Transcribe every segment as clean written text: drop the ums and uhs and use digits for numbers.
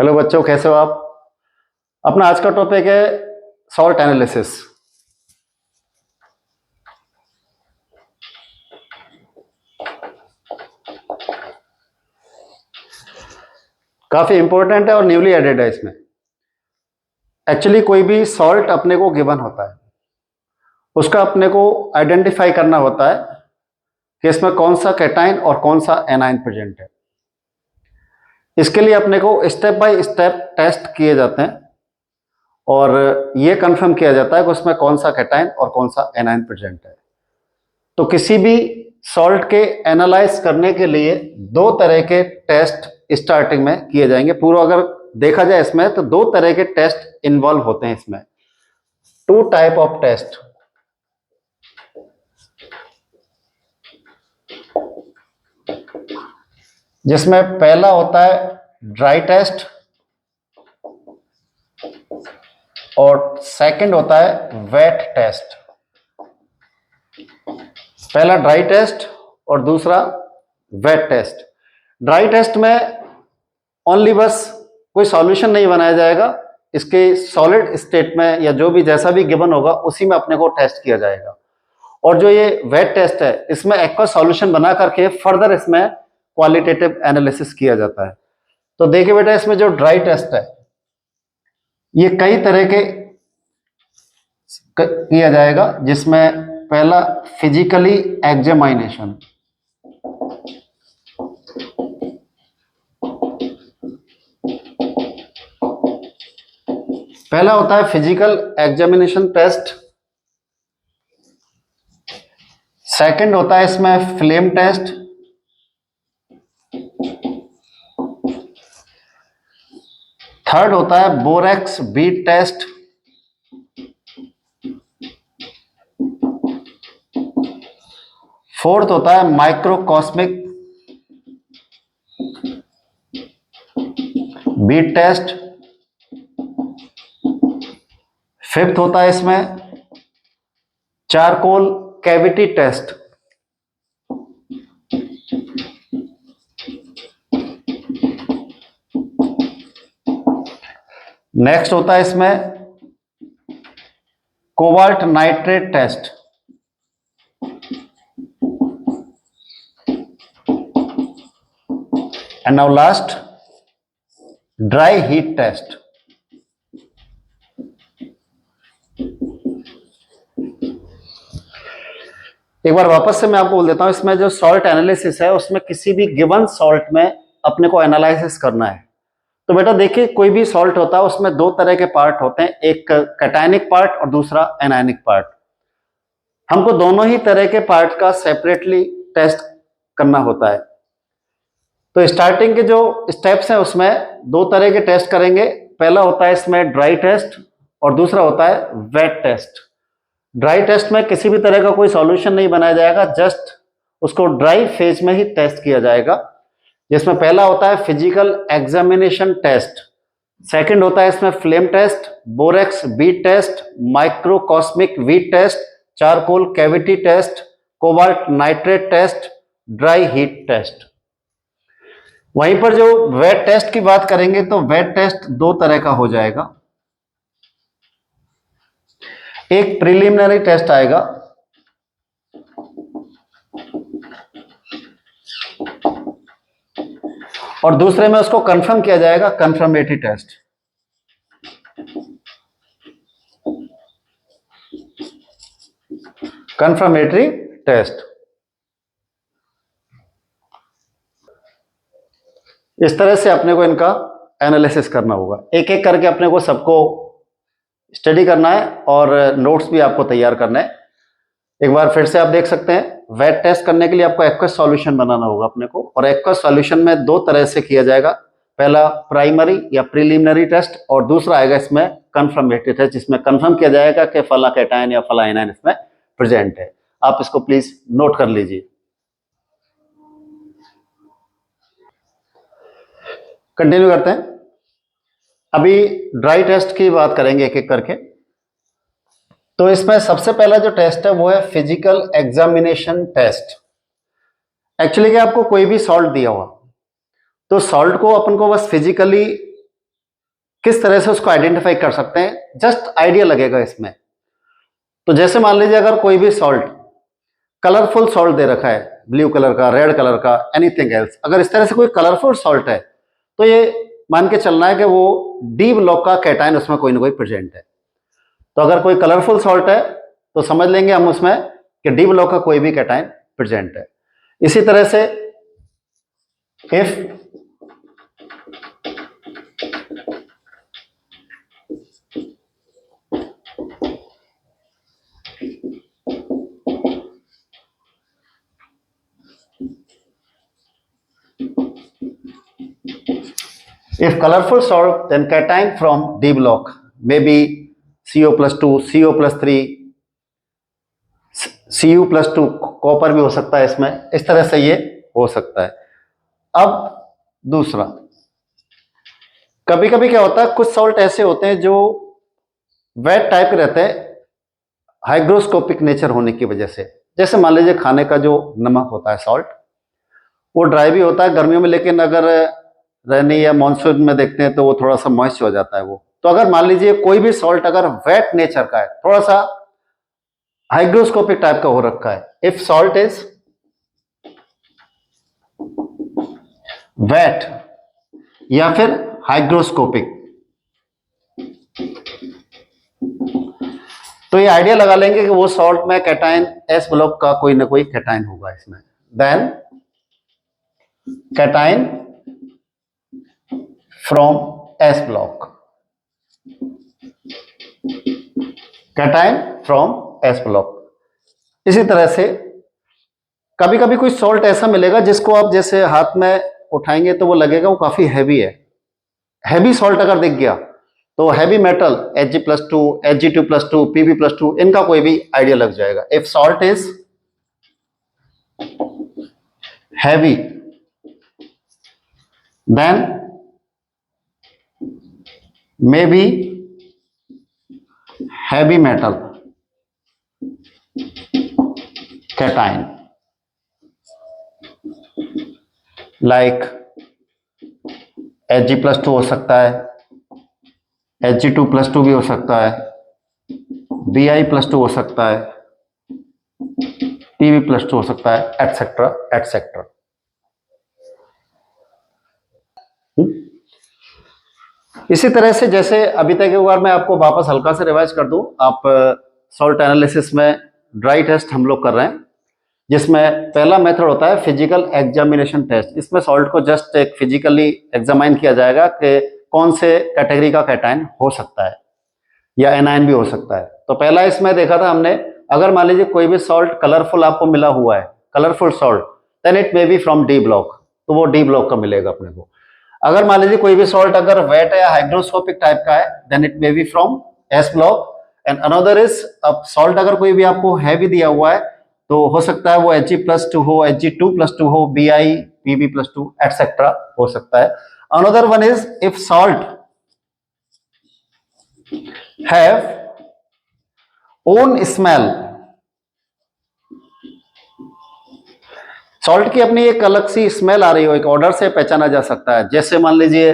Hello बच्चों, कैसे हो आप। अपना आज का टॉपिक है सॉल्ट एनालिसिस। काफी इंपॉर्टेंट है और न्यूली एडेड है इसमें। एक्चुअली कोई भी सॉल्ट अपने को गिवन होता है, उसका अपने को आइडेंटिफाई करना होता है कि इसमें कौन सा कैटाइन और कौन सा एनाइन प्रेजेंट है। इसके लिए अपने को स्टेप बाय स्टेप टेस्ट किए जाते हैं और ये कंफर्म किया जाता है कि उसमें कौन सा कैटाइन और कौन सा एनाइन प्रेजेंट है। तो किसी भी सॉल्ट के एनालाइज करने के लिए दो तरह के टेस्ट स्टार्टिंग में किए जाएंगे। पूरा अगर देखा जाए इसमें तो दो तरह के टेस्ट इन्वॉल्व होते हैं इसमें, टू टाइप ऑफ टेस्ट। जिसमें पहला होता है ड्राई टेस्ट और सेकंड होता है वेट टेस्ट। पहला ड्राई टेस्ट और दूसरा वेट टेस्ट। ड्राई टेस्ट में ओनली बस कोई सॉल्यूशन नहीं बनाया जाएगा, इसके सॉलिड स्टेट में या जो भी जैसा भी गिवन होगा उसी में अपने को टेस्ट किया जाएगा। और जो ये वेट टेस्ट है इसमें एक्वस सॉल्यूशन बना करके फर्दर इसमें क्वालिटेटिव एनालिसिस किया जाता है। तो देखिए बेटा, इसमें जो ड्राई टेस्ट है ये कई तरह के किया जाएगा, जिसमें पहला फिजिकली एग्जामिनेशन। पहला होता है फिजिकल एग्जामिनेशन टेस्ट। सेकंड होता है इसमें फ्लेम टेस्ट। थर्ड होता है बोरेक्स बीट टेस्ट। फोर्थ होता है माइक्रोकॉस्मिक बीट टेस्ट। फिफ्थ होता है इसमें चारकोल कैविटी टेस्ट। नेक्स्ट होता है इसमें cobalt nitrate test. And now last dry heat test. एक बार वापस से मैं आपको बोल देता हूं, इसमें जो सॉल्ट एनालिसिस है उसमें किसी भी गिवन सॉल्ट में अपने को एनालिसिस करना है। तो बेटा देखिए, कोई भी सॉल्ट होता है उसमें दो तरह के पार्ट होते हैं, एक कैटायनिक पार्ट और दूसरा एनायनिक पार्ट। हमको दोनों ही तरह के पार्ट का सेपरेटली टेस्ट करना होता है। तो स्टार्टिंग के जो स्टेप्स हैं उसमें दो तरह के टेस्ट करेंगे। पहला होता है इसमें ड्राई टेस्ट और दूसरा होता है वेट टेस्ट। ड्राई टेस्ट में किसी भी तरह का कोई सॉल्यूशन नहीं बनाया जाएगा, जस्ट उसको ड्राई फेज में ही टेस्ट किया जाएगा। जिसमें पहला होता है फिजिकल एग्जामिनेशन टेस्ट, सेकंड होता है इसमें flame test, borax bead test, microcosmic bead test, charcoal cavity test, cobalt nitrate test, dry heat test. वहीं पर जो वेट टेस्ट की बात करेंगे तो वेट टेस्ट दो तरह का हो जाएगा। एक प्रिलिमिनरी टेस्ट आएगा और दूसरे में उसको कंफर्म किया जाएगा, कंफर्मेटरी टेस्ट। कंफर्मेटरी टेस्ट इस तरह से अपने को इनका एनालिसिस करना होगा। एक एक करके अपने को सबको स्टडी करना है और नोट्स भी आपको तैयार करना है। एक बार फिर से आप देख सकते हैं, वेट टेस्ट करने के लिए आपको एक्वस सॉल्यूशन बनाना होगा अपने को, और एक्वस सॉल्यूशन में दो तरह से किया जाएगा। पहला प्राइमरी या प्रीलिमिनरी टेस्ट और दूसरा आएगा इसमें कंफर्मेटरी टेस्ट, जिसमें कंफर्म किया जाएगा कि फला कैटायन या फला एनायन इसमें प्रेजेंट है। आप इसको प्लीज नोट कर लीजिए। कंटिन्यू करते हैं। अभी ड्राई टेस्ट की बात करेंगे एक एक करके। तो इसमें सबसे पहला जो टेस्ट है वो है फिजिकल एग्जामिनेशन टेस्ट। एक्चुअली कि आपको कोई भी सॉल्ट दिया हुआ तो सॉल्ट को अपन को बस फिजिकली किस तरह से उसको आइडेंटिफाई कर सकते हैं, जस्ट आइडिया लगेगा इसमें। तो जैसे मान लीजिए अगर कोई भी सॉल्ट, कलरफुल सॉल्ट दे रखा है, ब्लू कलर का, रेड कलर का, एनीथिंग एल्स, अगर इस तरह से कोई कलरफुल सॉल्ट है तो ये मान के चलना है कि वो डी ब्लॉक का कैटायन उसमें कोई ना कोई प्रेजेंट है। तो अगर कोई कलरफुल सॉल्ट है तो समझ लेंगे हम उसमें कि डी ब्लॉक का कोई भी कैटायन प्रेजेंट है। इसी तरह से if if colorful salt, then cation from D block may be CO plus 2, CO plus 3, Cu plus 2, copper भी हो सकता है इसमें। इस तरह से ये हो सकता है। अब दूसरा, कभी कभी क्या होता है, कुछ सॉल्ट ऐसे होते हैं जो वेट टाइप के रहते हैं हाइग्रोस्कोपिक नेचर होने की वजह से। जैसे मान लीजिए खाने का जो नमक होता है सॉल्ट, वो ड्राई भी होता है गर्मियों में, लेकिन अगर रेनी या मानसून में देखते हैं तो वो थोड़ा सा मॉइस्ट हो जाता है वो। तो अगर मान लीजिए कोई भी सॉल्ट अगर वेट नेचर का है, थोड़ा सा हाइग्रोस्कोपिक टाइप का हो रखा है, इफ सॉल्ट इज वेट या फिर हाइग्रोस्कोपिक, तो ये आइडिया लगा लेंगे कि वो सॉल्ट में कैटायन एस ब्लॉक का कोई ना कोई कैटायन होगा इसमें। Then cation from S block, cation from S block. इसी तरह से कभी कभी कोई सॉल्ट ऐसा मिलेगा जिसको आप जैसे हाथ में उठाएंगे तो वो लगेगा वो काफी हैवी है। हैवी सॉल्ट अगर दिख गया तो heavy metal Hg+2, Hg2+2, Pb+2, इनका कोई भी आइडिया लग जाएगा। If salt is heavy then may be heavy metal cation, like Hg+2 हो सकता है, Hg2+2 भी हो सकता है, Bi+2 हो सकता है, Pb+2 हो सकता है, एटसेट्रा एटसेट्रा। इसी तरह से जैसे अभी तक एक बार मैं आपको वापस हल्का से रिवाइज कर दूं, आप सॉल्ट एनालिसिस में ड्राई टेस्ट हम लोग कर रहे हैं, जिसमें पहला मेथड होता है फिजिकल एग्जामिनेशन टेस्ट। इसमें सॉल्ट को जस्ट एक फिजिकली एग्जामाइन किया जाएगा कि कौन से कैटेगरी का कैटायन हो सकता है या एनायन भी हो सकता है। तो पहला इसमें देखा था हमने, अगर मान लीजिए कोई भी सॉल्ट कलरफुल आपको मिला हुआ है, colourful salt, then it may be from D block, तो वो डी ब्लॉक का मिलेगा अपने को। अगर मान लीजिए कोई भी सॉल्ट अगर वेट है या हाइड्रोस्कोपिक टाइप का है, then it may be from S block. And another is, अब सॉल्ट अगर कोई भी आपको हैवी दिया हुआ है तो हो सकता है वो Hg+2 हो, Hg2+2 हो, Bi, Pb+2 एटसेट्रा हो सकता है। Another one is if salt have own smell, salt की अपनी एक अलग सी स्मेल आ रही हो, एक ऑर्डर से पहचाना जा सकता है। जैसे मान लीजिए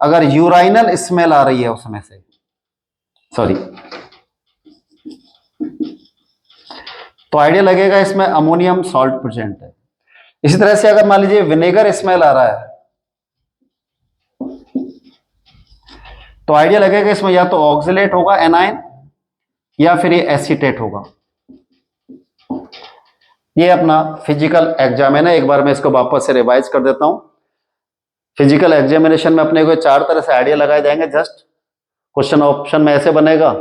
अगर यूराइनल स्मेल आ रही है उसमें से, सॉरी, तो आइडिया लगेगा इसमें अमोनियम सॉल्ट प्रेजेंट है। इसी तरह से अगर मान लीजिए विनेगर स्मेल आ रहा है तो आइडिया लगेगा इसमें या तो ऑक्सिलेट होगा एनायन या फिर ये एसीटेट होगा। ये अपना फिजिकल एग्जामिनेशन है। एक बार मैं इसको वापस से रिवाइज कर देता हूं। फिजिकल एग्जामिनेशन में अपने को चार तरह से आइडिया लगाए जाएंगे। जस्ट क्वेश्चन ऑप्शन में ऐसे बनेगा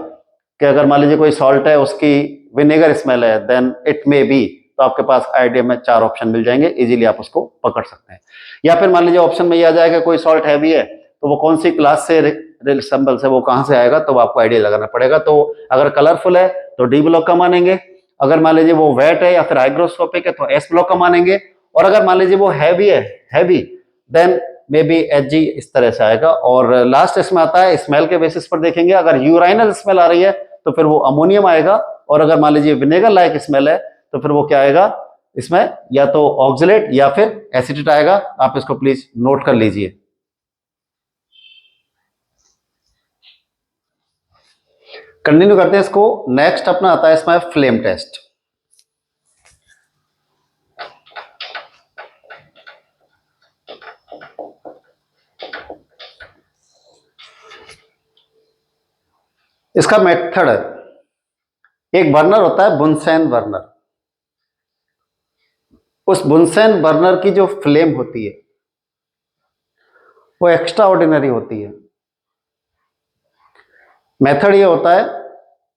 कि अगर मान लीजिए कोई सॉल्ट है उसकी विनेगर स्मेल है, देन इट मे बी, तो आपके पास आइडिया में चार ऑप्शन मिल जाएंगे, इजीली आप उसको पकड़ सकते हैं। या फिर मान लीजिए ऑप्शन में यह आ जाएगा कोई सॉल्ट हैवी है तो वो कौन सी क्लास से रिलेशनबल से, वो कहां से आएगा, तो आपको आइडिया लगाना पड़ेगा। तो अगर कलरफुल है तो डी ब्लॉक का मानेंगे, अगर मान लीजिए वो वेट है या फिर हाइग्रोस्कोपिक है तो एस ब्लॉक का मानेंगे, और अगर मान लीजिए वो हैवी है, heavy, then may be Hg, इस तरह से आएगा। और लास्ट इसमें आता है स्मेल के बेसिस पर देखेंगे, अगर यूराइनल स्मेल आ रही है तो फिर वो अमोनियम आएगा, और अगर मान लीजिए विनेगर लाइक स्मेल है तो फिर वो क्या आएगा इसमें, या तो ऑक्सिलेट या फिर एसिटेट आएगा। आप इसको प्लीज नोट कर लीजिए। कंटिन्यू करते हैं इसको। नेक्स्ट अपना आता है इसमें फ्लेम टेस्ट। इसका मेथड है, एक बर्नर होता है बुनसेन बर्नर। उस बुनसेन बर्नर की जो फ्लेम होती है वो एक्स्ट्रा ऑर्डिनरी होती है। मेथड ये होता है,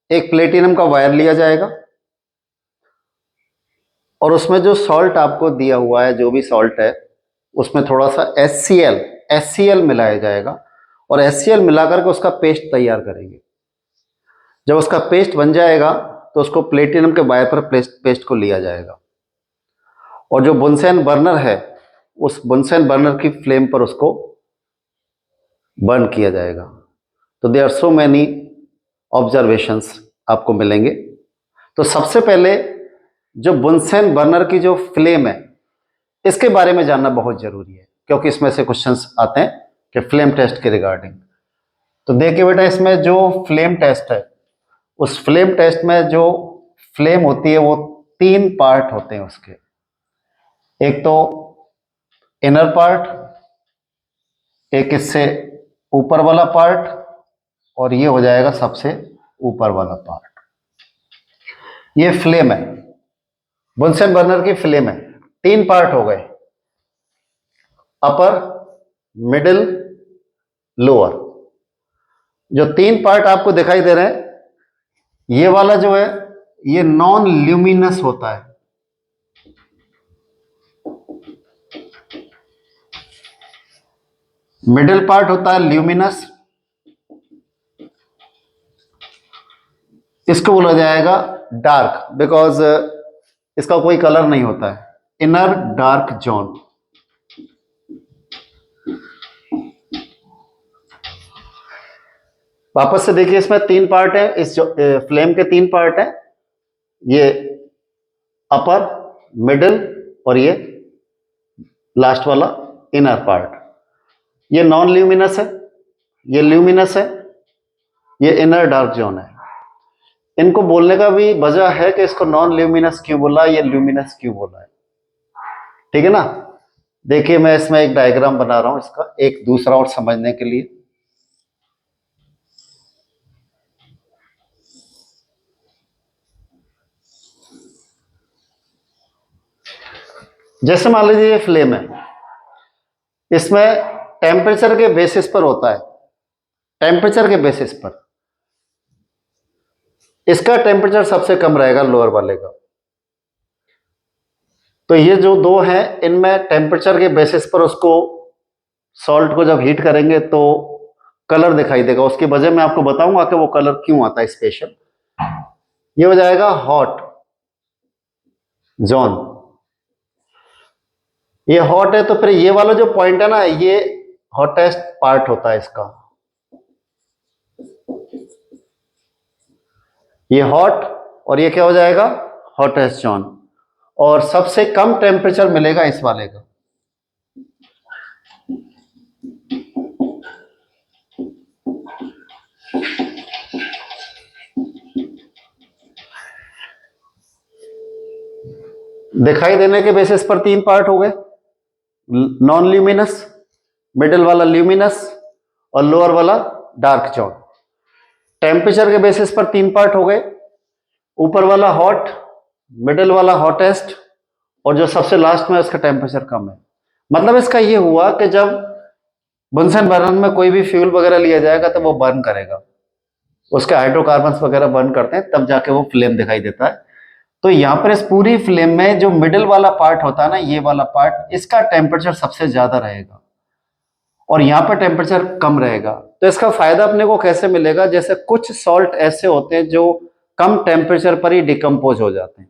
एक प्लेटिनम का वायर लिया जाएगा और उसमें जो सॉल्ट आपको दिया हुआ है, जो भी सॉल्ट है, उसमें थोड़ा सा HCl मिलाया जाएगा और HCl मिलाकर के उसका पेस्ट तैयार करेंगे। जब उसका पेस्ट बन जाएगा तो उसको प्लेटिनम के वायर पर पेस्ट को लिया जाएगा और जो बुनसेन बर्नर है उस बुनसेन बर्नर की फ्लेम पर उसको बर्न किया जाएगा। तो there are so many observations आपको मिलेंगे। तो सबसे पहले जो बुनसेन बर्नर की जो फ्लेम है इसके बारे में जानना बहुत जरूरी है, क्योंकि इसमें से क्वेश्चंस आते हैं कि फ्लेम टेस्ट के रिगार्डिंग। तो देखिए बेटा, इसमें जो फ्लेम टेस्ट है उस फ्लेम टेस्ट में जो फ्लेम होती है वो 3 पार्ट होते हैं उसके। एक तो इनर पार्ट, एक इससे ऊपर वाला पार्ट और ये हो जाएगा सबसे ऊपर वाला पार्ट। ये फ्लेम है, बुनसेन बर्नर की फ्लेम है। 3 पार्ट हो गए, अपर, मिडिल, लोअर। जो 3 पार्ट आपको दिखाई दे रहे हैं, ये वाला जो है ये नॉन ल्यूमिनस होता है। मिडिल पार्ट होता है ल्यूमिनस, इसको बोला जाएगा डार्क, बिकॉज इसका कोई कलर नहीं होता है, इनर डार्क जोन। वापस से देखिए, इसमें 3 पार्ट है, इस फ्लेम के 3 पार्ट है, ये अपर, मिडिल और ये लास्ट वाला इनर पार्ट। ये नॉन ल्यूमिनस है, ये ल्यूमिनस है, ये इनर डार्क जोन है। इनको बोलने का भी वजह है कि इसको नॉन ल्यूमिनस क्यों बोला, ये ल्यूमिनस क्यों बोला है, ठीक है ना। देखिए मैं इसमें एक डायग्राम बना रहा हूं इसका, एक दूसरा और समझने के लिए। जैसे मान लीजिए ये फ्लेम है, इसमें टेम्परेचर के बेसिस पर होता है, टेम्परेचर के बेसिस पर इसका टेम्परेचर सबसे कम रहेगा लोअर वाले का। तो ये जो 2 हैं इनमें टेम्परेचर के बेसिस पर उसको सॉल्ट को जब हीट करेंगे तो कलर दिखाई देगा। उसकी वजह मैं आपको बताऊंगा कि वो कलर क्यों आता है स्पेशल। ये हो जाएगा हॉट जोन, ये हॉट है। तो फिर ये वाला जो पॉइंट है ना, ये हॉटेस्ट पार्ट होता है इसका, ये हॉट, और ये क्या हो जाएगा हॉटेस्ट जोन। और सबसे कम टेम्परेचर मिलेगा इस वाले का। दिखाई देने के बेसिस पर 3 पार्ट हो गए, नॉन ल्यूमिनस, मिडिल वाला ल्यूमिनस और लोअर वाला डार्क जोन। टेम्परेचर के बेसिस पर 3 पार्ट हो गए, ऊपर वाला हॉट, मिडिल वाला हॉटेस्ट और जो सबसे लास्ट में उसका टेम्परेचर कम है। मतलब इसका ये हुआ कि जब बुनसेन बर्नर में कोई भी फ्यूल वगैरह लिया जाएगा तो वो बर्न करेगा, उसके हाइड्रोकार्बन्स वगैरह बर्न करते हैं, तब जाके वो फ्लेम दिखाई देता है। तो यहां पर इस पूरी फ्लेम में जो मिडिल वाला पार्ट होता है ना, ये वाला पार्ट, इसका टेम्परेचर सबसे ज्यादा रहेगा और यहां पर टेम्परेचर कम रहेगा। तो इसका फायदा अपने को कैसे मिलेगा, जैसे कुछ सॉल्ट ऐसे होते हैं जो कम टेम्परेचर पर ही डिकम्पोज हो जाते हैं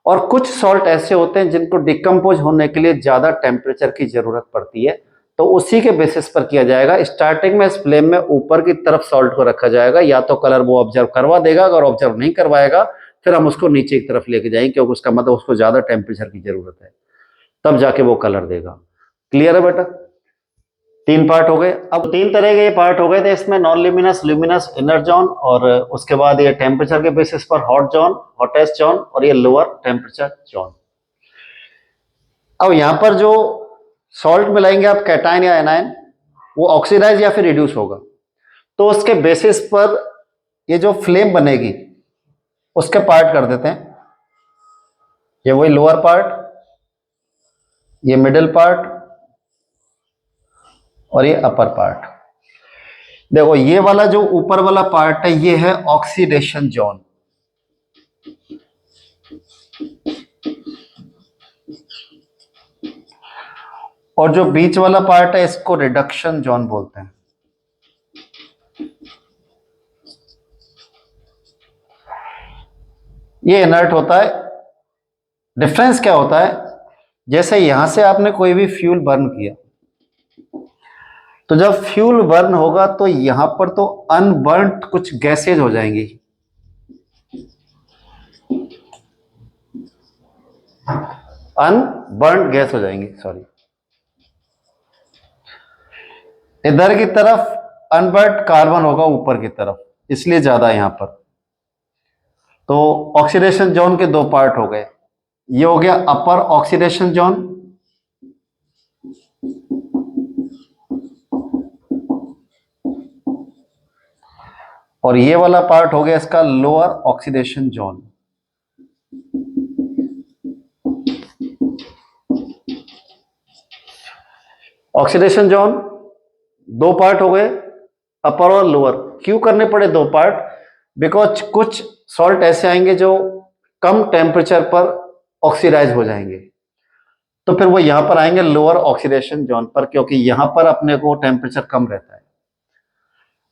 और कुछ सॉल्ट ऐसे होते हैं जिनको डिकम्पोज होने के लिए ज्यादा टेम्परेचर की जरूरत पड़ती है। तो उसी के बेसिस पर किया जाएगा। स्टार्टिंग में इस फ्लेम में ऊपर की तरफ सॉल्ट को रखा जाएगा, या तो कलर वो ऑब्जर्व करवा देगा, अगर ऑब्जर्व नहीं करवाएगा फिर हम उसको नीचे की तरफ लेके जाएंगे, क्योंकि उसका मतलब उसको ज्यादा टेम्परेचर की जरूरत है, तब जाके वो कलर देगा। क्लियर है बेटा, तीन पार्ट हो गए। अब तीन तरह के ये पार्ट हो गए थे इसमें, non luminous, luminous, inner zone, और उसके बाद ये टेम्परेचर के बेसिस पर हॉट जोन, हॉटेस्ट जोन, और ये लोअर टेम्परेचर जोन। अब यहां पर जो सॉल्ट मिलाएंगे आप कैटायन या एनायन, वो ऑक्सीडाइज या फिर रिड्यूस होगा, तो उसके बेसिस पर ये जो फ्लेम बनेगी उसके पार्ट कर देते हैं। ये वही लोअर पार्ट, ये मिडिल पार्ट, और ये अपर पार्ट। देखो ये वाला जो ऊपर वाला पार्ट है ये है ऑक्सीडेशन जोन, और जो बीच वाला पार्ट है इसको रिडक्शन जोन बोलते हैं। ये इनर्ट होता है। डिफरेंस क्या होता है, जैसे यहां से आपने कोई भी फ्यूल बर्न किया, तो जब फ्यूल बर्न होगा तो यहां पर तो अनबर्न्ड कुछ गैसेज हो जाएंगी, अनबर्न्ड गैस हो जाएंगी, सॉरी। इधर की तरफ अनबर्न्ड कार्बन होगा ऊपर की तरफ, इसलिए ज्यादा यहां पर। तो ऑक्सीडेशन जोन के दो पार्ट हो गए, ये हो गया अपर ऑक्सीडेशन जोन, और ये वाला पार्ट हो गया इसका lower oxidation zone. Oxidation zone दो पार्ट हो गए, अपर और लोअर। क्यों करने पड़े दो पार्ट? बिकॉज कुछ सॉल्ट ऐसे आएंगे जो कम टेम्परेचर पर ऑक्सीडाइज हो जाएंगे, तो फिर वो यहां पर आएंगे लोअर ऑक्सीडेशन जोन पर, क्योंकि यहां पर अपने को टेम्परेचर कम रहता है।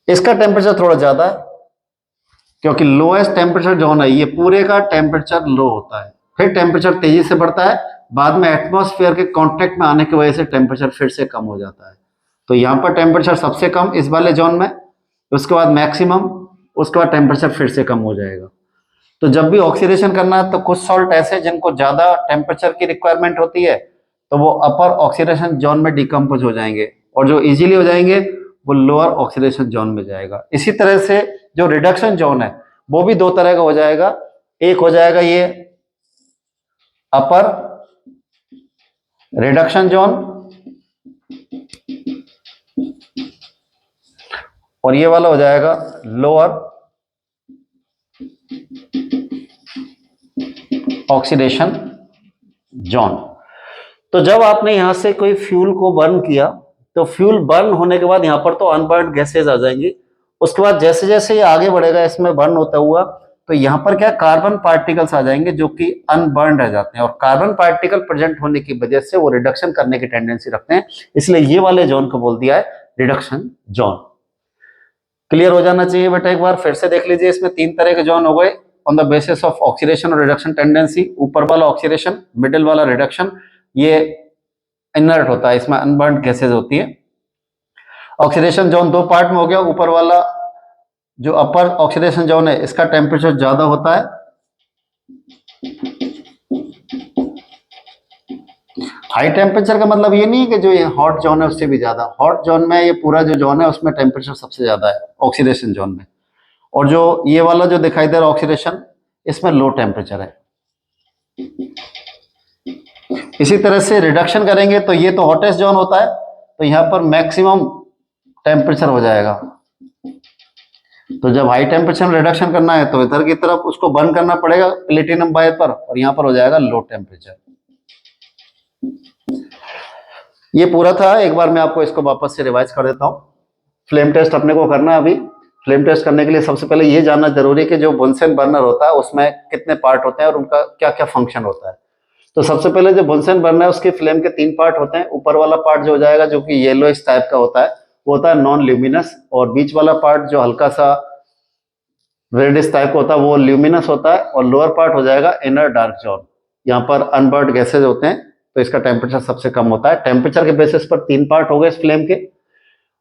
इसका टेम्परेचर थोड़ा ज्यादा है, क्योंकि लोएस्ट टेम्परेचर जोन है, ये पूरे का टेम्परेचर लो होता है, फिर टेम्परेचर तेजी से बढ़ता है, बाद में एटमॉस्फेयर के कांटेक्ट में आने की वजह से टेम्परेचर फिर से कम हो जाता है। तो यहां पर टेम्परेचर सबसे कम इस वाले जोन में, उसके बाद मैक्सिमम, उसके बाद टेम्परेचर फिर से कम हो जाएगा। तो जब भी ऑक्सीडेशन करना है तो कुछ सॉल्ट ऐसे जिनको ज्यादा टेम्परेचर की रिक्वायरमेंट होती है, तो वो अपर ऑक्सीडेशन जोन में डिकम्पोज हो जाएंगे, और जो इजीली हो जाएंगे वो लोअर ऑक्सीडेशन जोन में जाएगा। इसी तरह से जो रिडक्शन जोन है वो भी दो तरह का हो जाएगा। एक हो जाएगा ये अपर रिडक्शन जोन, और ये वाला हो जाएगा लोअर ऑक्सीडेशन जोन। तो जब आपने यहां से कोई फ्यूल को बर्न किया, तो फ्यूल बर्न होने के बाद यहां पर तो अनबर्न्ड गैसेज आ जाएंगी। उसके बाद जैसे जैसे ये आगे बढ़ेगा इसमें बर्न होता हुआ, तो यहां पर क्या कार्बन पार्टिकल्स आ जाएंगे जो कि अनबर्न्ड रह जाते हैं, और कार्बन पार्टिकल प्रेजेंट होने की वजह से वो रिडक्शन करने की टेंडेंसी रखते हैं, इसलिए ये वाले जोन को बोल दिया है रिडक्शन जोन। क्लियर हो जाना चाहिए बेटा। एक बार फिर से देख लीजिए, इसमें तीन तरह के जोन हो गए on the basis of oxidation और रिडक्शन टेंडेंसी। ऊपर वाला ऑक्सीडेशन, मिडिल वाला रिडक्शन, ये इनर्ट होता है, इसमें अनबर्न्ड गैसेज होती है। ऑक्सीडेशन जोन दो पार्ट में हो गया। ऊपर वाला जो अपर ऑक्सीडेशन जोन है इसका टेम्परेचर ज्यादा होता है, हाई टेम्परेचर का मतलब ये नहीं है कि जो ये हॉट जोन है उससे भी ज्यादा। हॉट जोन में ये पूरा जो जोन है उसमें टेम्परेचर सबसे ज्यादा है ऑक्सीडेशन जोन में, और जो ये वाला जो दिखाई दे रहा है ऑक्सीडेशन, इसमें लो टेम्परेचर है। इसी तरह से रिडक्शन करेंगे तो ये तो हॉटेस्ट जोन होता है, तो यहां पर मैक्सिमम टेम्परेचर हो जाएगा। तो जब हाई टेम्परेचर में रिडक्शन करना है तो इधर की तरफ उसको बर्न करना पड़ेगा प्लेटिनम बाय पर, और यहां पर हो जाएगा लो टेम्परेचर। ये पूरा था। एक बार मैं आपको इसको वापस से रिवाइज कर देता हूं। फ्लेम टेस्ट अपने को करना है अभी। फ्लेम टेस्ट करने के लिए सबसे पहले ये जानना जरूरी है कि जो बुनसेन बर्नर होता है उसमें कितने पार्ट होते हैं और उनका क्या क्या फंक्शन होता है। तो सबसे पहले जो बुनसेन बर्नर है उसके फ्लेम के तीन पार्ट होते हैं। ऊपर वाला पार्ट जो हो जाएगा जो कि येलो इस टाइप का होता है वो होता है नॉन ल्यूमिनस, और बीच वाला पार्ट जो हल्का सा रेडिश टाइप का होता है वो ल्यूमिनस होता है, और लोअर पार्ट हो जाएगा इनर डार्क जोन। यहाँ पर अनबर्न्ड गैसेज होते हैं, तो इसका टेम्परेचर सबसे कम होता है। टेम्परेचर के बेसिस पर तीन पार्ट हो गए इस फ्लेम के।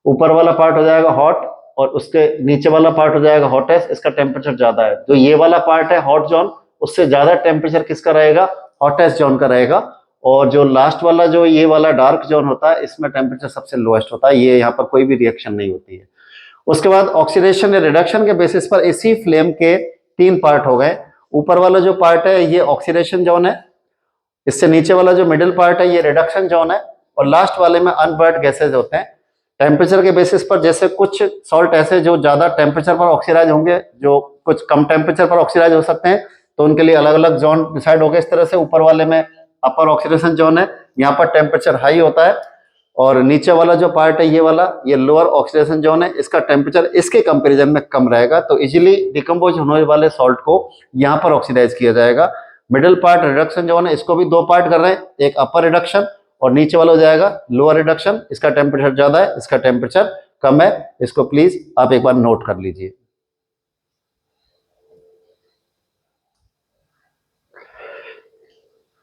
ऊपर वाला पार्ट हो जाएगा हॉट, और उसके नीचे वाला पार्ट हो जाएगा हॉटेस्ट, इसका टेम्परेचर ज्यादा है। जो ये वाला पार्ट है हॉट जोन, उससे ज्यादा टेम्परेचर किसका रहेगा? हॉटेस्ट जोन का रहेगा। और जो लास्ट वाला जो ये वाला डार्क जोन होता है इसमें टेम्परेचर सबसे लोएस्ट होता है, ये यहाँ पर कोई भी रिएक्शन नहीं होती है। उसके बाद ऑक्सीडेशन या रिडक्शन के बेसिस पर इसी फ्लेम के 3 पार्ट हो गए। ऊपर वाला जो पार्ट है ये ऑक्सीडेशन जोन है, इससे नीचे वाला जो मिडिल पार्ट है ये रिडक्शन जोन है, और लास्ट वाले में अनबर्न्ड गैसेज होते हैं। टेम्परेचर के बेसिस पर जैसे कुछ सॉल्ट ऐसे जो ज्यादा टेम्परेचर पर ऑक्सीडाइज होंगे, जो कुछ कम टेम्परेचर पर ऑक्सीडाइज हो सकते हैं, तो उनके लिए अलग अलग जोन डिसाइड हो गए। इस तरह से ऊपर वाले में अपर ऑक्सीडेशन जोन है, यहाँ पर टेम्परेचर हाई होता है, और नीचे वाला जो पार्ट है ये वाला, ये लोअर ऑक्सीडेशन जोन है, इसका टेम्परेचर इसके कंपैरिजन में कम रहेगा, तो इजीली डिकम्पोज होने वाले सॉल्ट को यहाँ पर ऑक्सीडाइज किया जाएगा। मिडिल पार्ट रिडक्शन जोन है, इसको भी 2 पार्ट कर रहे हैं, एक अपर रिडक्शन और नीचे वाला हो जाएगा लोअर रिडक्शन। इसका टेम्परेचर ज्यादा है, इसका टेम्परेचर कम है, इसको प्लीज आप एक बार नोट कर लीजिए।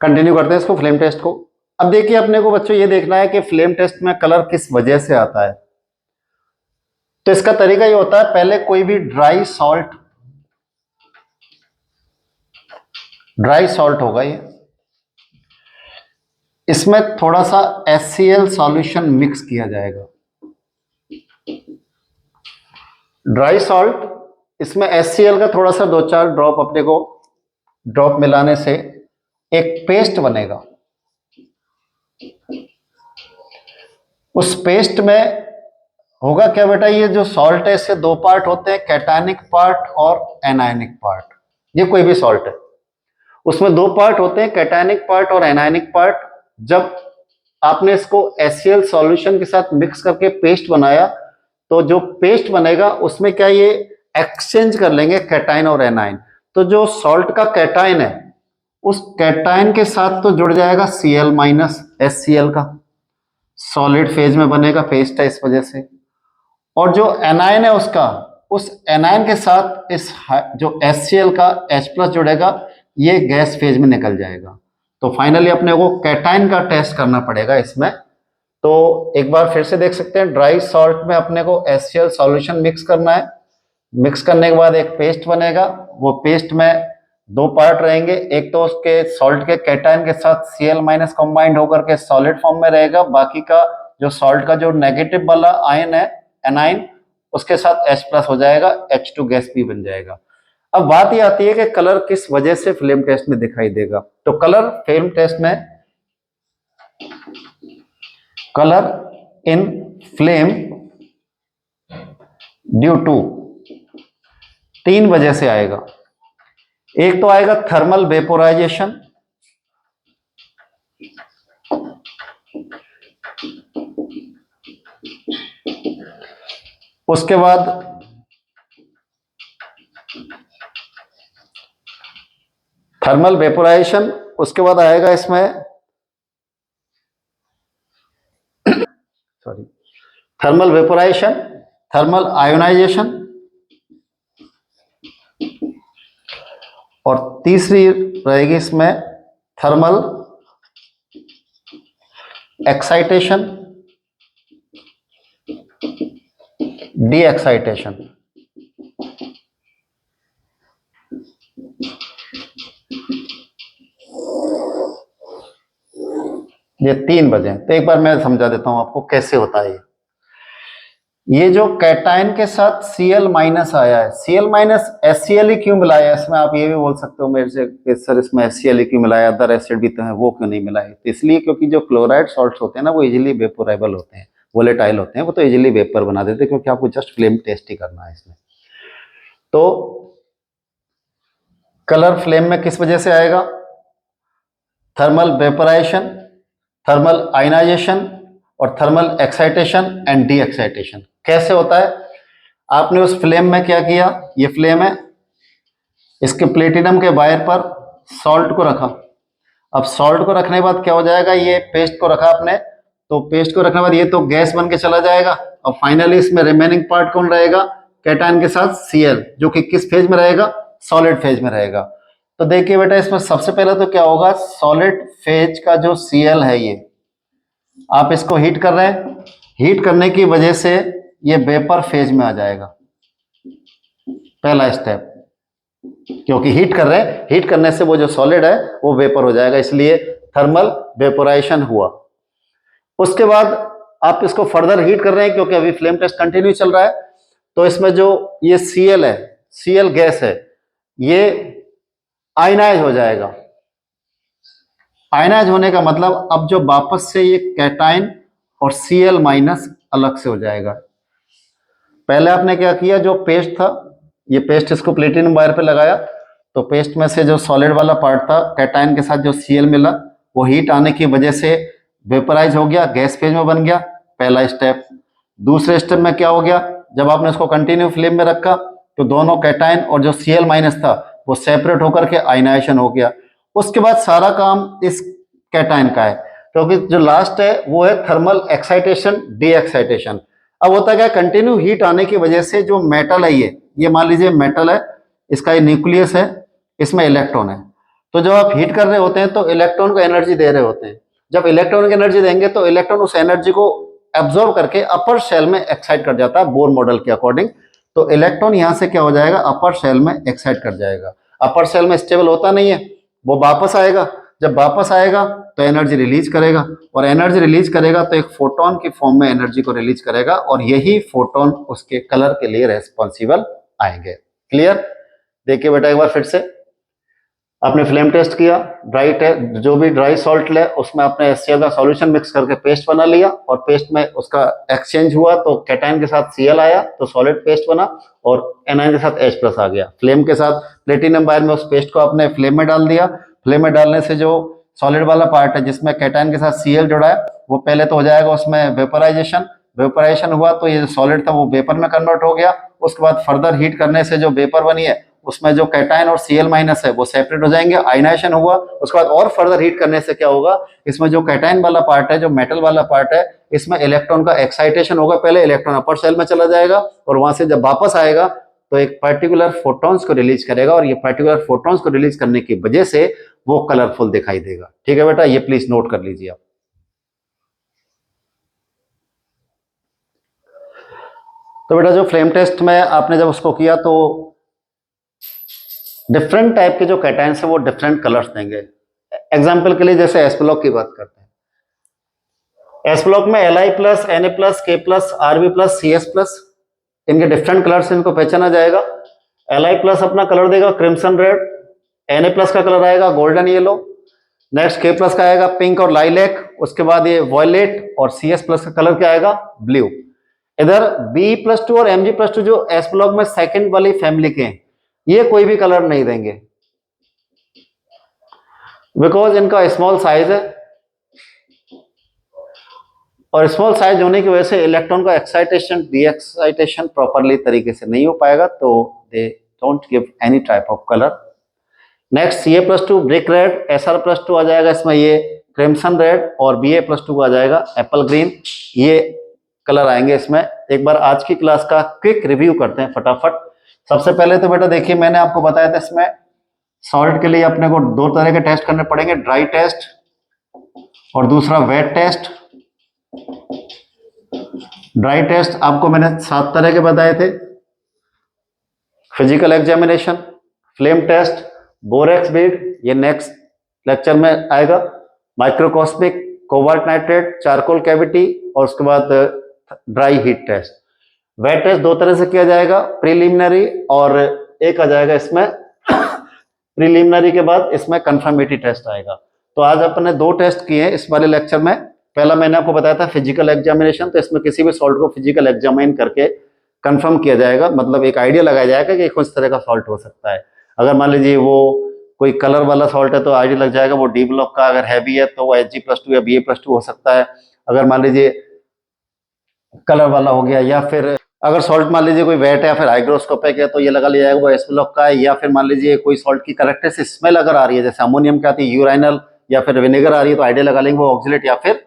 कंटिन्यू करते हैं इसको, फ्लेम टेस्ट को। अब देखिए अपने को बच्चों ये देखना है कि फ्लेम टेस्ट में कलर किस वजह से आता है। तो इसका तरीका ये होता है, पहले कोई भी ड्राई सॉल्ट होगा ये, इसमें थोड़ा सा HCl सॉल्यूशन मिक्स किया जाएगा। ड्राई सॉल्ट, इसमें HCl का थोड़ा सा 2-4 ड्रॉप अपने को ड्रॉप मिलाने से एक पेस्ट बनेगा। उस पेस्ट में होगा क्या बेटा, ये जो सॉल्ट है इससे 2 पार्ट होते हैं, कैटायनिक पार्ट और एनायनिक पार्ट। ये कोई भी सॉल्ट है उसमें 2 पार्ट होते हैं, कैटायनिक पार्ट और एनायनिक पार्ट। जब आपने इसको HCl सॉल्यूशन के साथ मिक्स करके पेस्ट बनाया, तो जो पेस्ट बनेगा उसमें क्या ये एक्सचेंज कर लेंगे कैटायन और एनायन। तो जो सॉल्ट का कैटायन है उस कैटायन के साथ तो जुड़ जाएगा Cl माइनस HCl का, सॉलिड फेज में बनेगा, पेस्ट है इस वजह से। और जो एनायन है उसका, उस एनायन के साथ इस जो HCl का H प्लस जुड़ेगा, ये गैस फेज में निकल जाएगा। तो फाइनली अपने को कैटायन का टेस्ट करना पड़ेगा इसमें। तो एक बार फिर से देख सकते हैं, ड्राई सॉल्ट में अपने को HCl सॉल्यूशन मिक्स करना है। मिक्स करने के बाद एक पेस्ट बनेगा, वो पेस्ट में 2 पार्ट रहेंगे, एक तो उसके सॉल्ट के कैटायन के साथ Cl माइनस कंबाइंड होकर के सॉलिड फॉर्म में रहेगा, बाकी का जो सॉल्ट का जो नेगेटिव वाला आयन है एनाइन, उसके साथ H प्लस हो जाएगा, H2 गैस भी बन जाएगा। अब बात ये आती है कि कलर किस वजह से फ्लेम टेस्ट में दिखाई देगा। तो कलर फ्लेम टेस्ट में, colour in flame due to 3 वजह से आएगा। एक तो आएगा थर्मल वेपोराइजेशन, उसके बाद थर्मल वेपोराइजेशन, उसके बाद आएगा इसमें थर्मल वेपोराइजेशन, थर्मल आयोनाइजेशन, और तीसरी रहेगी इसमें थर्मल एक्साइटेशन, डी एक्साइटेशन। ये 3 वजह। तो एक बार मैं समझा देता हूं आपको कैसे होता है ये जो कैटायन के साथ Cl माइनस आया है, Cl माइनस HCl ही क्यों मिलाया है इसमें, आप ये भी बोल सकते हो मेरे से कि सर इसमें HCl ही क्यों मिलाया, अदर एसिड भी तो है वो क्यों नहीं मिलाए। तो इसलिए क्योंकि जो क्लोराइड सॉल्ट्स होते हैं ना वो इजीली वेपोरेबल होते हैं, वोलेटाइल होते हैं, वो तो इजीली वेपर बना देते हैं, क्योंकि आपको जस्ट फ्लेम टेस्ट ही करना है इसमें। तो कलर फ्लेम में किस वजह से आएगा, थर्मल वेपोराइजेशन, थर्मल आयनाइजेशन और thermal excitation and D excitation. कैसे होता है, आपने उस फ्लेम में क्या किया, ये फ्लेम है, इसके प्लेटिनम के वायर पर सॉल्ट को रखा। अब सॉल्ट को रखने के बाद क्या हो जाएगा, ये पेस्ट को रखा आपने, तो पेस्ट को रखने के बाद ये तो गैस बन के चला जाएगा, और फाइनली इसमें रिमेनिंग पार्ट कौन रहेगा, कैटायन के साथ Cl, जो कि किस फेज में रहेगा, सॉलिड फेज में रहेगा। तो देखिए बेटा इसमें सबसे पहले तो क्या होगा, सॉलिड फेज का जो Cl है ये आप इसको हीट कर रहे हैं, हीट करने की वजह से ये वेपर फेज में आ जाएगा, पहला स्टेप, क्योंकि हीट कर रहे हैं, हीट करने से वो जो सॉलिड है वो वेपर हो जाएगा, इसलिए थर्मल वेपोराइजेशन हुआ। उसके बाद आप इसको फर्दर हीट कर रहे हैं क्योंकि अभी फ्लेम टेस्ट कंटिन्यू चल रहा है, तो इसमें जो ये Cl है, Cl गैस है, ये आयनाइज हो जाएगा। आयनाइज होने का मतलब अब जो वापस से ये कैटाइन और Cl माइनस अलग से हो जाएगा। पहले आपने क्या किया, जो पेस्ट था, ये पेस्ट इसको प्लेटिनम वायर पे लगाया, तो पेस्ट में से जो सॉलिड वाला पार्ट था कैटाइन के साथ जो Cl मिला, वो हीट आने की वजह से वेपराइज हो गया, गैस फेज में बन गया, पहला स्टेप। दूसरे स्टेप में क्या हो गया, जब आपने इसको कंटिन्यू फ्लेम में रखा तो दोनों कैटाइन और जो Cl माइनस था वो सेपरेट होकर के आयनाइजेशन हो गया। उसके बाद सारा काम इस कैटाइन का है, क्योंकि जो लास्ट है वो है थर्मल एक्साइटेशन, डी एक्साइटेशन। अब होता क्या, कंटिन्यू हीट आने की वजह से जो मेटल है, ये मान लीजिए मेटल है, इसका ये न्यूक्लियस है, इसमें इलेक्ट्रॉन है, तो जब आप हीट कर रहे होते हैं तो इलेक्ट्रॉन को एनर्जी दे रहे होते हैं। जब इलेक्ट्रॉन को एनर्जी देंगे तो इलेक्ट्रॉन उस एनर्जी को एब्जॉर्ब करके अपर शेल में एक्साइट कर जाता है बोर मॉडल के अकॉर्डिंग। तो इलेक्ट्रॉन यहां से क्या हो जाएगा, अपर शेल में एक्साइट कर जाएगा। अपर शेल में स्टेबल होता नहीं है, वो वापस आएगा, जब वापस आएगा तो एनर्जी रिलीज करेगा, और एनर्जी रिलीज करेगा तो एक फोटोन की फॉर्म में एनर्जी को रिलीज करेगा, और यही फोटोन उसके कलर के लिए रेस्पॉन्सिबल आएंगे। क्लियर? देखिए बेटा एक बार फिर से, आपने फ्लेम टेस्ट किया, ड्राई टेस्ट, जो भी ड्राई सॉल्ट ले उसमें आपने HCl का सॉल्यूशन मिक्स करके पेस्ट बना लिया, और पेस्ट में उसका एक्सचेंज हुआ तो कैटाइन के साथ Cl आया तो सॉलिड पेस्ट बना, और एनाइन के साथ H+ आ गया। फ्लेम के साथ प्लेटिनम वायर में उस पेस्ट को आपने फ्लेम में डाल दिया। फ्लेम में डालने से जो सॉलिड वाला पार्ट है जिसमें कैटाइन के साथ Cl जुड़ा है, वो पहले तो हो जाएगा उसमें वेपोराइजेशन। वेपोराइजेशन हुआ तो ये जो सॉलिड था वो वेपर में कन्वर्ट हो गया। उसके बाद फर्दर हीट करने से जो वेपर बनी है उसमें जो कैटाइन और Cl माइनस है वो सेपरेट हो जाएंगे, आयनाइजेशन हुआ। उसके बाद और फर्दर हीट करने से क्या होगा, इसमें जो कैटाइन वाला पार्ट है, जो मेटल वाला पार्ट है, इसमें इलेक्ट्रॉन का एक्साइटेशन होगा। पहले इलेक्ट्रॉन अपर शेल में चला जाएगा और वहां से जब वापस आएगा तो एक पर्टिकुलर फोटॉन्स को रिलीज करेगा, और ये पर्टिकुलर फोटॉन्स को रिलीज करने की वजह से वो कलरफुल दिखाई देगा। ठीक है बेटा, ये प्लीज नोट कर लीजिए आप। तो बेटा जो फ्लेम टेस्ट में आपने जब उसको किया तो डिफरेंट टाइप के जो कैटाइंस है वो डिफरेंट कलर्स देंगे। एग्जांपल के लिए जैसे एस ब्लॉक की बात करते हैं, एस ब्लॉक में Li+, Na+, K+, Rb+, Cs+, इनके डिफरेंट कलर से इनको पहचाना जाएगा। Li+ अपना कलर देगा क्रिम्सन रेड, Na+ का कलर आएगा गोल्डन येलो, नेक्स्ट K+ का आएगा पिंक और लाइलैक, उसके बाद ये वॉयलेट, और Cs+ का कलर क्या आएगा, ब्लू। इधर B+2 और Mg+2 जो एस ब्लॉक में सेकंड वाली फैमिली के हैं, ये कोई भी कलर नहीं देंगे, बिकॉज इनका स्मॉल साइज है, और स्मॉल साइज होने की वजह से इलेक्ट्रॉन का एक्साइटेशन डी एक्साइटेशन प्रॉपरली तरीके से नहीं हो पाएगा, तो they don't give any type of colour. Next Ca+2 brick red, Sr+2 आ जाएगा इसमें ये क्रिम्सन रेड, और Ba+2 आ जाएगा एप्पल ग्रीन। ये कलर आएंगे इसमें। एक बार आज की क्लास का क्विक रिव्यू करते हैं फटाफट। सबसे पहले तो बेटा देखिए, मैंने आपको बताया था इसमें सॉल्ट के लिए अपने को दो तरह के टेस्ट करने पड़ेंगे, ड्राई टेस्ट और दूसरा वेट टेस्ट। ड्राई टेस्ट आपको मैंने 7 तरह के बताए थे, physical examination, flame test, borax bead, ये नेक्स्ट लेक्चर में आएगा, microcosmic, cobalt nitrate, charcoal cavity, और उसके बाद dry heat test. Wet test 2 तरह से किया जाएगा, प्रीलिमिनरी, और एक आ जाएगा इसमें प्रीलिमिनरी के बाद इसमें कंफर्मेटरी टेस्ट आएगा। तो आज अपने 2 टेस्ट किए हैं इस वाले लेक्चर में। पहला मैंने आपको बताया था फिजिकल एग्जामिनेशन, तो इसमें किसी भी सॉल्ट को फिजिकल एग्जामिन करके कंफर्म किया जाएगा, मतलब एक आइडिया लगाया जाएगा कि कुछ तरह का सॉल्ट हो सकता है। अगर मान लीजिए वो कोई कलर वाला सॉल्ट है तो आइडिया लग जाएगा वो डी ब्लॉक का, अगर हैवी है तो वो Hg+2 या Ba+2 हो सकता है। अगर मान लीजिए कलर वाला हो गया, या फिर अगर सॉल्ट मान लीजिए कोई वेट है या फिर हाइग्रोस्कोपिक है तो ये लगा लिया जाएगा वो एस ब्लॉक का है। या फिर मान लीजिए कोई सॉल्ट की करेक्टरिस्टिक स्मेल अगर आ रही है, जैसे अमोनियम की आती है यूराइनल, या फिर विनेगर आ रही है, तो आइडिया लगा लेंगे वो ऑक्सिलेट या फिर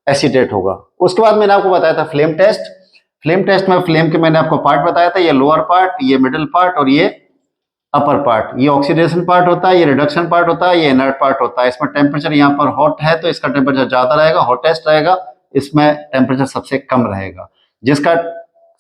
एसीटेट होगा। उसके बाद मैंने आपको बताया था फ्लेम टेस्ट। फ्लेम टेस्ट में फ्लेम के मैंने आपको पार्ट बताया था, ये लोअर पार्ट, ये मिडिल पार्ट और ये अपर पार्ट। ये ऑक्सीडेशन पार्ट होता है, ये रिडक्शन पार्ट होता है, ये इनर्ट पार्ट होता है। इसमें टेम्परेचर यहाँ पर हॉट है तो इसका टेम्परेचर ज्यादा रहेगा, हॉटेस्ट रहेगा, इसमें टेम्परेचर सबसे कम रहेगा। जिसका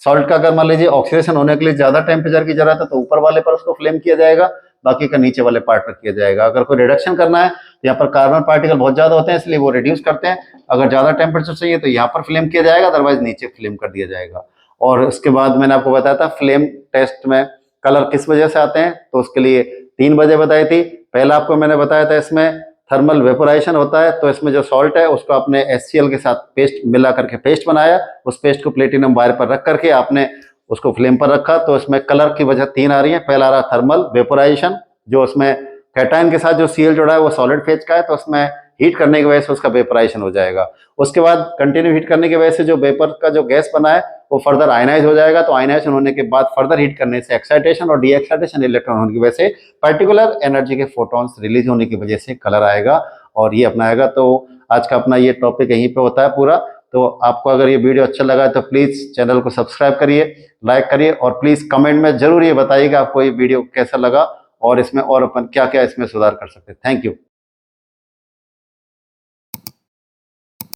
सॉल्ट का अगर मान लीजिए ऑक्सीडेशन होने के लिए ज्यादा टेम्परेचर की जरूरत है तो ऊपर वाले पर उसको फ्लेम किया जाएगा, बाकी का नीचे वाले पार्ट पर किया जाएगा। अगर कोई रिडक्शन करना है तो यहाँ पर कार्बन पार्टिकल बहुत ज़्यादा होते हैं, इसलिए वो रिड्यूस करते हैं। अगर ज़्यादा टेम्परेचर चाहिए तो यहाँ पर फ्लेम किया जाएगा, अदरवाइज नीचे फ्लेम कर दिया जाएगा। और उसके बाद मैंने आपको बताया था फ्लेम टेस्ट में कलर किस वजह से आते हैं, तो उसके लिए 3 वजह बताई थी। पहला आपको मैंने बताया था इसमें थर्मल वेपोराइजेशन होता है, तो इसमें जो सॉल्ट है उसको आपने HCl के साथ पेस्ट मिला करके पेस्ट बनाया, उस पेस्ट को प्लेटिनम वायर पर रख करके आपने उसको फ्लेम पर रखा, तो इसमें कलर की वजह 3 आ रही है। पहला आ रहा थर्मल वेपोराइजेशन, जो उसमें कैटायन के साथ जो Cl जुड़ा है वो सॉलिड फेज का है, तो उसमें हीट करने की वजह से उसका वेपोराइजेशन हो जाएगा। उसके बाद कंटिन्यू हीट करने की वजह से जो वेपर का जो गैस बना है वो फर्दर आयनाइज हो जाएगा, तो आयनाइजेशन होने के बाद फर्दर हीट करने से एक्साइटेशन और डी एक्साइटेशन इलेक्ट्रॉन होने की वजह से पर्टिकुलर एनर्जी के फोटॉन्स रिलीज होने की वजह से कलर आएगा और ये अपनाएगा। तो आज का अपना ये टॉपिक यहीं पे होता है पूरा। तो आपको अगर ये वीडियो अच्छा लगा है तो प्लीज़ चैनल को सब्सक्राइब करिए, लाइक करिए और प्लीज़ कमेंट में जरूर ये बताइएगा आपको ये वीडियो कैसा लगा और इसमें और अपन क्या क्या इसमें सुधार कर सकते हैं। Thank you.